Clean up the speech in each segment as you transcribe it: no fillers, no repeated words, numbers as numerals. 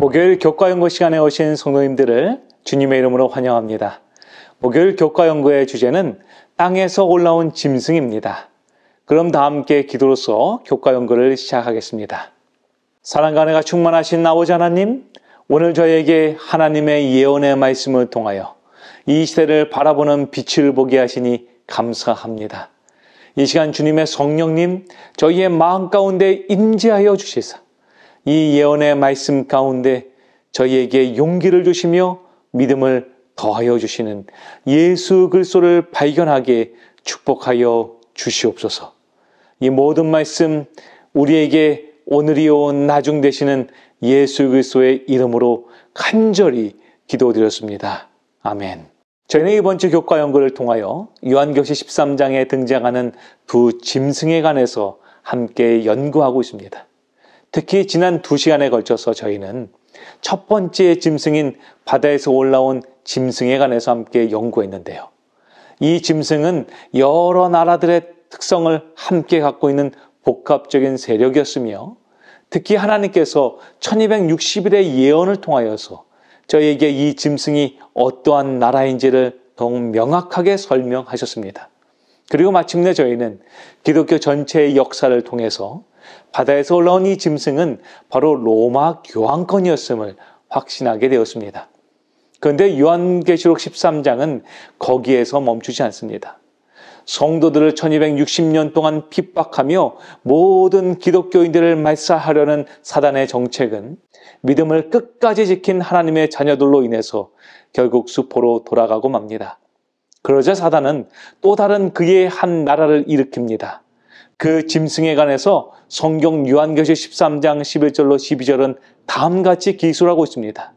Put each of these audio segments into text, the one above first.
목요일 교과연구 시간에 오신 성도님들을 주님의 이름으로 환영합니다. 목요일 교과연구의 주제는 땅에서 올라온 짐승입니다. 그럼 다 함께 기도로서 교과연구를 시작하겠습니다. 사랑과 은혜가 충만하신 아버지 하나님, 오늘 저에게 하나님의 예언의 말씀을 통하여 이 시대를 바라보는 빛을 보게 하시니 감사합니다. 이 시간 주님의 성령님, 저희의 마음 가운데 임재하여 주시사 이 예언의 말씀 가운데 저희에게 용기를 주시며 믿음을 더하여 주시는 예수 그리스도를 발견하게 축복하여 주시옵소서. 이 모든 말씀 우리에게 오늘이요 나중 되시는 예수 그리스도의 이름으로 간절히 기도드렸습니다. 아멘. 저희는 이번 주 교과 연구를 통하여 요한계시록 13장에 등장하는 두 짐승에 관해서 함께 연구하고 있습니다. 특히 지난 2시간에 걸쳐서 저희는 첫 번째 짐승인 바다에서 올라온 짐승에 관해서 함께 연구했는데요. 이 짐승은 여러 나라들의 특성을 함께 갖고 있는 복합적인 세력이었으며 특히 하나님께서 1260일의 예언을 통하여서 저희에게 이 짐승이 어떠한 나라인지를 더욱 명확하게 설명하셨습니다. 그리고 마침내 저희는 기독교 전체의 역사를 통해서 바다에서 올라온 이 짐승은 바로 로마 교황권이었음을 확신하게 되었습니다. 그런데 요한계시록 13장은 거기에서 멈추지 않습니다. 성도들을 1260년 동안 핍박하며 모든 기독교인들을 말살하려는 사단의 정책은 믿음을 끝까지 지킨 하나님의 자녀들로 인해서 결국 수포로 돌아가고 맙니다. 그러자 사단은 또 다른 그의 한 나라를 일으킵니다. 그 짐승에 관해서 성경 요한계시록 13장 11절로 12절은 다음같이 기술하고 있습니다.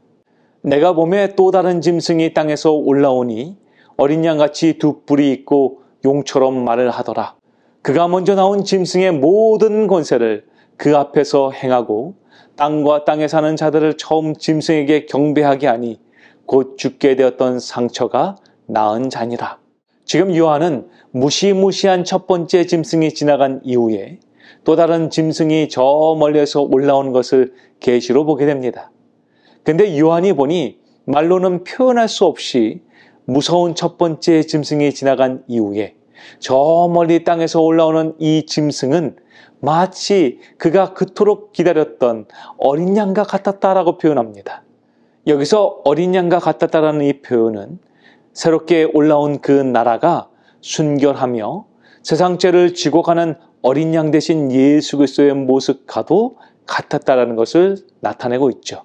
내가 보매 또 다른 짐승이 땅에서 올라오니 어린 양같이 두 뿔이 있고 용처럼 말을 하더라. 그가 먼저 나온 짐승의 모든 권세를 그 앞에서 행하고 땅과 땅에 사는 자들을 처음 짐승에게 경배하게 하니 곧 죽게 되었던 상처가 나은 자니라. 지금 요한은 무시무시한 첫 번째 짐승이 지나간 이후에 또 다른 짐승이 저 멀리에서 올라온 것을 계시로 보게 됩니다. 근데 요한이 보니 말로는 표현할 수 없이 무서운 첫 번째 짐승이 지나간 이후에 저 멀리 땅에서 올라오는 이 짐승은 마치 그가 그토록 기다렸던 어린 양과 같았다라고 표현합니다. 여기서 어린 양과 같았다라는 이 표현은 새롭게 올라온 그 나라가 순결하며 세상 죄를 지고 가는 어린 양 대신 예수 그리스도의 모습과도 같았다라는 것을 나타내고 있죠.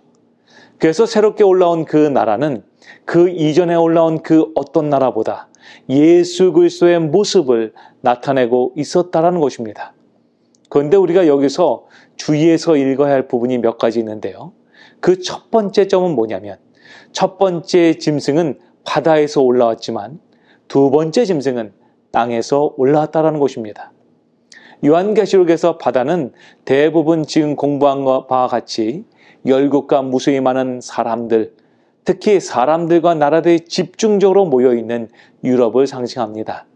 그래서 새롭게 올라온 그 나라는 그 이전에 올라온 그 어떤 나라보다 예수 그리스도의 모습을 나타내고 있었다라는 것입니다. 그런데 우리가 여기서 주의해서 읽어야 할 부분이 몇 가지 있는데요. 그 첫 번째 점은 뭐냐면 첫 번째 짐승은 바다에서 올라왔지만 두 번째 짐승은 땅에서 올라왔다라는 것입니다. 요한계시록에서 바다는 대부분 지금 공부한 바와 같이 열국과 무수히 많은 사람들, 특히 사람들과 나라들이 집중적으로 모여있는 유럽을 상징합니다.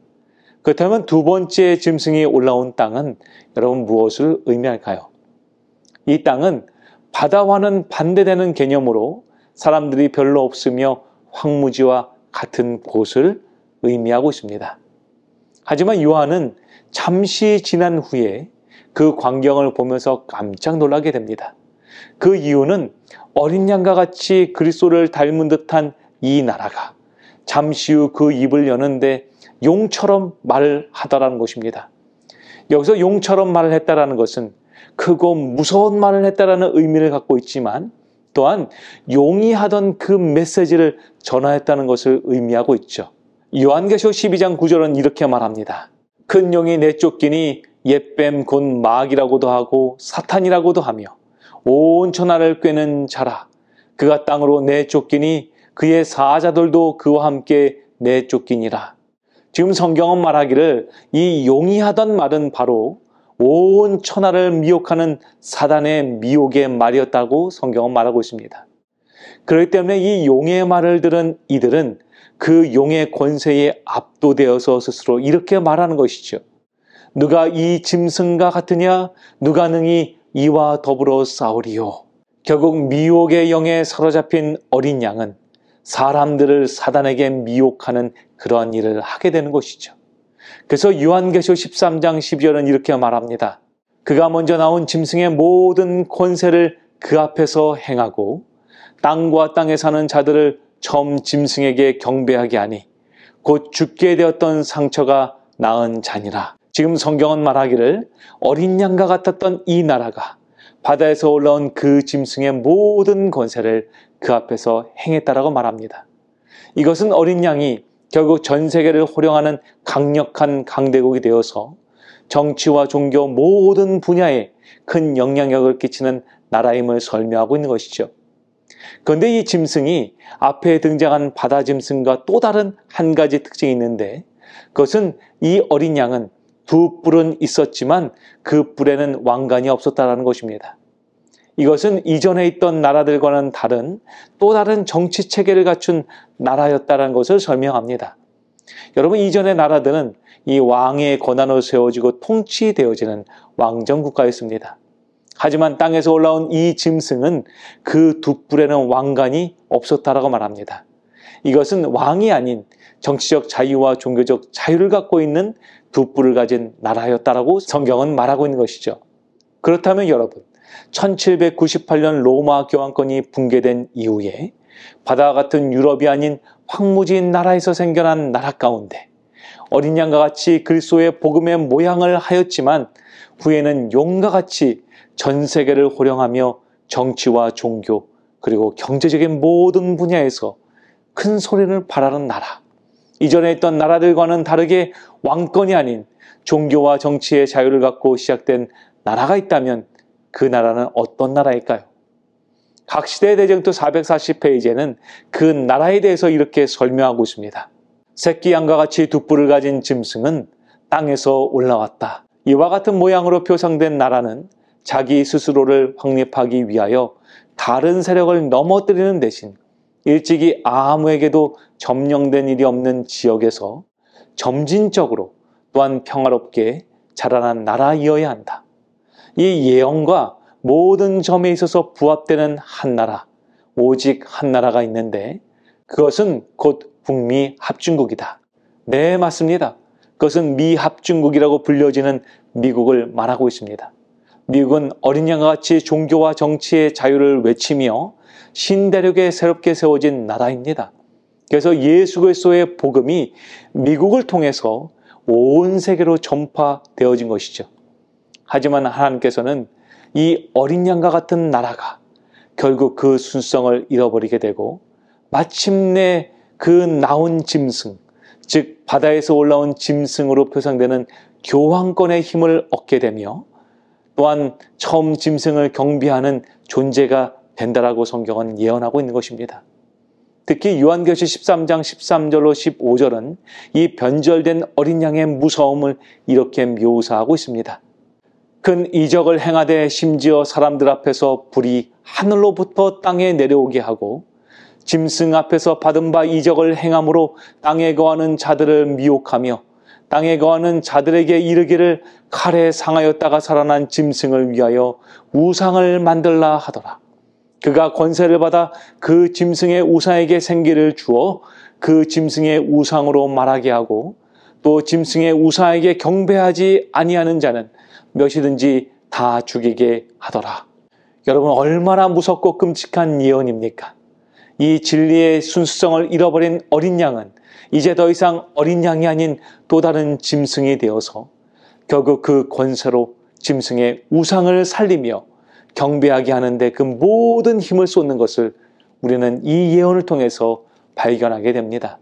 그렇다면 두 번째 짐승이 올라온 땅은 여러분 무엇을 의미할까요? 이 땅은 바다와는 반대되는 개념으로 사람들이 별로 없으며 황무지와 같은 곳을 의미하고 있습니다. 하지만 요한은 잠시 지난 후에 그 광경을 보면서 깜짝 놀라게 됩니다. 그 이유는 어린 양과 같이 그리스도를 닮은 듯한 이 나라가 잠시 후 그 입을 여는데 용처럼 말을 하더라는 것입니다. 여기서 용처럼 말을 했다라는 것은 크고 무서운 말을 했다라는 의미를 갖고 있지만 또한 용이 하던 그 메시지를 전하였다는 것을 의미하고 있죠. 요한계시록 12장 9절은 이렇게 말합니다. 큰 용이 내쫓기니 옛뱀 곧 마귀라고도 하고 사탄이라고도 하며 온 천하를 꿰는 자라. 그가 땅으로 내쫓기니 그의 사자들도 그와 함께 내쫓기니라. 지금 성경은 말하기를 이 용이 하던 말은 바로 온 천하를 미혹하는 사단의 미혹의 말이었다고 성경은 말하고 있습니다. 그렇기 때문에 이 용의 말을 들은 이들은 그 용의 권세에 압도되어서 스스로 이렇게 말하는 것이죠. 누가 이 짐승과 같으냐? 누가 능히 이와 더불어 싸우리요? 결국 미혹의 영에 사로잡힌 어린 양은 사람들을 사단에게 미혹하는 그러한 일을 하게 되는 것이죠. 그래서 요한계시록 13장 12절은 이렇게 말합니다. 그가 먼저 나온 짐승의 모든 권세를 그 앞에서 행하고 땅과 땅에 사는 자들을 처음 짐승에게 경배하게 하니 곧 죽게 되었던 상처가 나은 자니라. 지금 성경은 말하기를 어린 양과 같았던 이 나라가 바다에서 올라온 그 짐승의 모든 권세를 그 앞에서 행했다라고 말합니다. 이것은 어린 양이 결국 전 세계를 호령하는 강력한 강대국이 되어서 정치와 종교 모든 분야에 큰 영향력을 끼치는 나라임을 설명하고 있는 것이죠. 그런데 이 짐승이 앞에 등장한 바다 짐승과 또 다른 한 가지 특징이 있는데 그것은 이 어린 양은 두 뿔은 있었지만 그 뿔에는 왕관이 없었다는 것입니다. 이것은 이전에 있던 나라들과는 다른 또 다른 정치 체계를 갖춘 나라였다는 것을 설명합니다. 여러분, 이전의 나라들은 이 왕의 권한으로 세워지고 통치되어지는 왕정 국가였습니다. 하지만 땅에서 올라온 이 짐승은 그 두 뿔에는 왕관이 없었다라고 말합니다. 이것은 왕이 아닌 정치적 자유와 종교적 자유를 갖고 있는 두 뿔을 가진 나라였다라고 성경은 말하고 있는 것이죠. 그렇다면 여러분, 1798년 로마 교황권이 붕괴된 이후에 바다와 같은 유럽이 아닌 황무지인 나라에서 생겨난 나라 가운데 어린 양과 같이 그리스도의 복음의 모양을 하였지만 후에는 용과 같이 전 세계를 호령하며 정치와 종교 그리고 경제적인 모든 분야에서 큰 소리를 발하는 나라. 이전에 있던 나라들과는 다르게 왕권이 아닌 종교와 정치의 자유를 갖고 시작된 나라가 있다면 그 나라는 어떤 나라일까요? 각 시대의 대쟁투 440페이지에는 그 나라에 대해서 이렇게 설명하고 있습니다. 새끼 양과 같이 두 뿔을 가진 짐승은 땅에서 올라왔다. 이와 같은 모양으로 표상된 나라는 자기 스스로를 확립하기 위하여 다른 세력을 넘어뜨리는 대신 일찍이 아무에게도 점령된 일이 없는 지역에서 점진적으로 또한 평화롭게 자라난 나라이어야 한다. 이 예언과 모든 점에 있어서 부합되는 한 나라, 오직 한 나라가 있는데 그것은 곧 북미 합중국이다. 네, 맞습니다. 그것은 미합중국이라고 불려지는 미국을 말하고 있습니다. 미국은 어린 양과 같이 종교와 정치의 자유를 외치며 신대륙에 새롭게 세워진 나라입니다. 그래서 예수 그리스도의 복음이 미국을 통해서 온 세계로 전파되어진 것이죠. 하지만 하나님께서는 이 어린 양과 같은 나라가 결국 그 순성을 잃어버리게 되고 마침내 그 나온 짐승, 즉 바다에서 올라온 짐승으로 표상되는 교황권의 힘을 얻게 되며 또한 처음 짐승을 경비하는 존재가 된다라고 성경은 예언하고 있는 것입니다. 특히 요한계시록 13장 13절로 15절은 이 변절된 어린 양의 무서움을 이렇게 묘사하고 있습니다. 큰 이적을 행하되 심지어 사람들 앞에서 불이 하늘로부터 땅에 내려오게 하고 짐승 앞에서 받은 바 이적을 행함으로 땅에 거하는 자들을 미혹하며 땅에 거하는 자들에게 이르기를 칼에 상하였다가 살아난 짐승을 위하여 우상을 만들라 하더라. 그가 권세를 받아 그 짐승의 우상에게 생기를 주어 그 짐승의 우상으로 말하게 하고 또 짐승의 우상에게 경배하지 아니하는 자는 몇이든지 다 죽이게 하더라. 여러분, 얼마나 무섭고 끔찍한 예언입니까? 이 진리의 순수성을 잃어버린 어린 양은 이제 더 이상 어린 양이 아닌 또 다른 짐승이 되어서 결국 그 권세로 짐승의 우상을 살리며 경배하게 하는데 그 모든 힘을 쏟는 것을 우리는 이 예언을 통해서 발견하게 됩니다.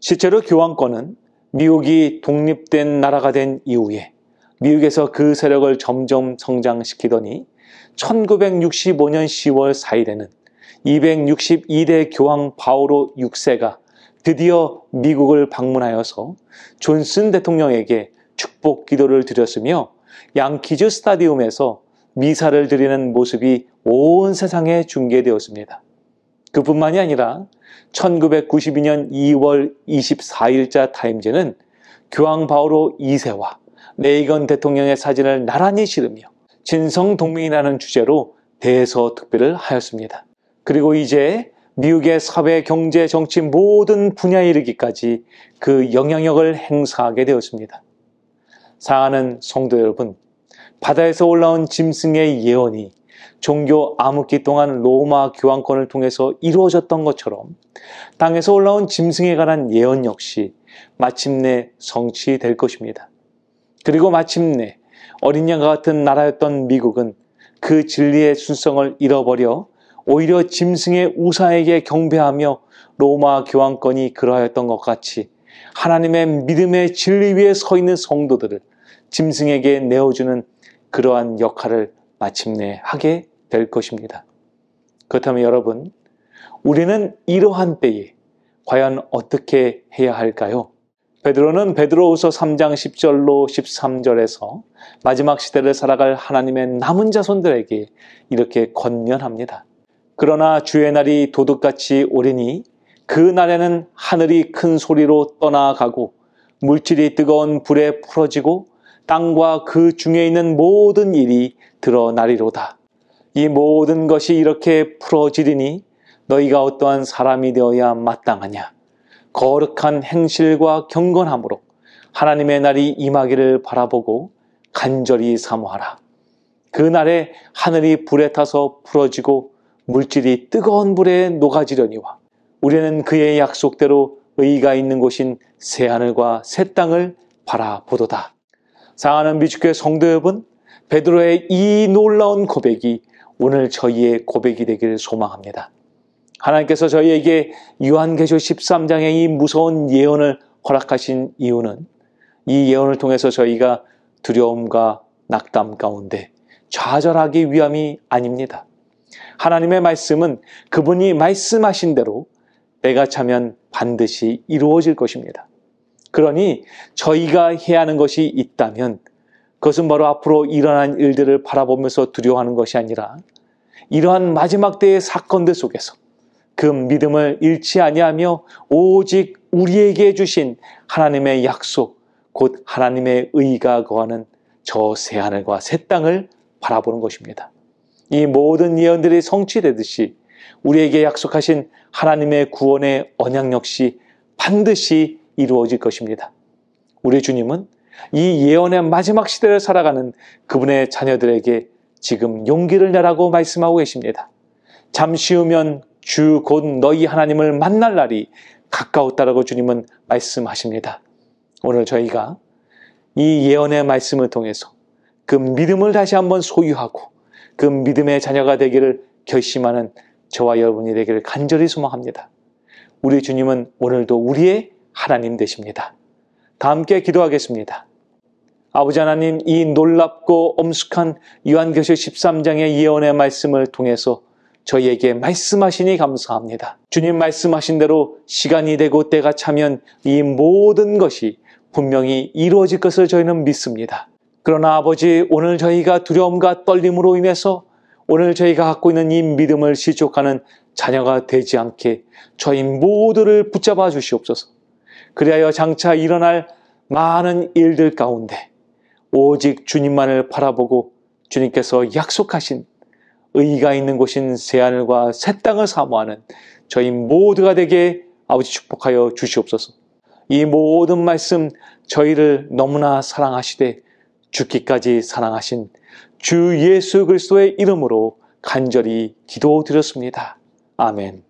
실제로 교황권은 미국이 독립된 나라가 된 이후에 미국에서 그 세력을 점점 성장시키더니 1965년 10월 4일에는 262대 교황 바오로 6세가 드디어 미국을 방문하여서 존슨 대통령에게 축복 기도를 드렸으며 양키즈 스타디움에서 미사를 드리는 모습이 온 세상에 중계되었습니다. 그뿐만이 아니라 1992년 2월 24일자 타임즈는 교황 바오로 2세와 레이건 대통령의 사진을 나란히 실으며 진성동맹이라는 주제로 대서특필을 하였습니다. 그리고 이제 미국의 사회, 경제, 정치 모든 분야에 이르기까지 그 영향력을 행사하게 되었습니다. 사랑하는 성도 여러분, 바다에서 올라온 짐승의 예언이 종교 암흑기 동안 로마 교황권을 통해서 이루어졌던 것처럼 땅에서 올라온 짐승에 관한 예언 역시 마침내 성취될 것입니다. 그리고 마침내 어린 양과 같은 나라였던 미국은 그 진리의 순성을 잃어버려 오히려 짐승의 우사에게 경배하며 로마 교황권이 그러하였던 것 같이 하나님의 믿음의 진리 위에 서 있는 성도들을 짐승에게 내어주는 그러한 역할을 마침내 하게 될 것입니다. 그렇다면 여러분, 우리는 이러한 때에 과연 어떻게 해야 할까요? 베드로는 베드로후서 3장 10절로 13절에서 마지막 시대를 살아갈 하나님의 남은 자손들에게 이렇게 권면합니다. 그러나 주의 날이 도둑같이 오리니 그 날에는 하늘이 큰 소리로 떠나가고 물질이 뜨거운 불에 풀어지고 땅과 그 중에 있는 모든 일이 드러나리로다. 이 모든 것이 이렇게 풀어지리니 너희가 어떠한 사람이 되어야 마땅하냐. 거룩한 행실과 경건함으로 하나님의 날이 임하기를 바라보고 간절히 사모하라. 그 날에 하늘이 불에 타서 풀어지고 물질이 뜨거운 불에 녹아지려니와 우리는 그의 약속대로 의가 있는 곳인 새하늘과 새 땅을 바라보도다. 사랑하는 미주교회 성도 여러분, 베드로의 이 놀라운 고백이 오늘 저희의 고백이 되기를 소망합니다. 하나님께서 저희에게 요한계시록 13장의 이 무서운 예언을 허락하신 이유는 이 예언을 통해서 저희가 두려움과 낙담 가운데 좌절하기 위함이 아닙니다. 하나님의 말씀은 그분이 말씀하신 대로 때가 차면 반드시 이루어질 것입니다. 그러니 저희가 해야 하는 것이 있다면 그것은 바로 앞으로 일어난 일들을 바라보면서 두려워하는 것이 아니라 이러한 마지막 때의 사건들 속에서 그 믿음을 잃지 아니하며 오직 우리에게 주신 하나님의 약속, 곧 하나님의 의가 거하는 저 새하늘과 새 땅을 바라보는 것입니다. 이 모든 예언들이 성취되듯이 우리에게 약속하신 하나님의 구원의 언약 역시 반드시 이루어질 것입니다. 우리 주님은 이 예언의 마지막 시대를 살아가는 그분의 자녀들에게 지금 용기를 내라고 말씀하고 계십니다. 잠시 후면 주 곧 너희 하나님을 만날 날이 가까웠다라고 주님은 말씀하십니다. 오늘 저희가 이 예언의 말씀을 통해서 그 믿음을 다시 한번 소유하고 그 믿음의 자녀가 되기를 결심하는 저와 여러분이 되기를 간절히 소망합니다. 우리 주님은 오늘도 우리의 하나님 되십니다. 다 함께 기도하겠습니다. 아버지 하나님, 이 놀랍고 엄숙한 요한계시록 13장의 예언의 말씀을 통해서 저희에게 말씀하시니 감사합니다. 주님 말씀하신 대로 시간이 되고 때가 차면 이 모든 것이 분명히 이루어질 것을 저희는 믿습니다. 그러나 아버지, 오늘 저희가 두려움과 떨림으로 인해서 오늘 저희가 갖고 있는 이 믿음을 실족하는 자녀가 되지 않게 저희 모두를 붙잡아 주시옵소서. 그리하여 장차 일어날 많은 일들 가운데 오직 주님만을 바라보고 주님께서 약속하신 의가 있는 곳인 새하늘과 새 땅을 사모하는 저희 모두가 되게 아버지 축복하여 주시옵소서. 이 모든 말씀 저희를 너무나 사랑하시되 죽기까지 사랑하신 주 예수 그리스도의 이름으로 간절히 기도드렸습니다. 아멘.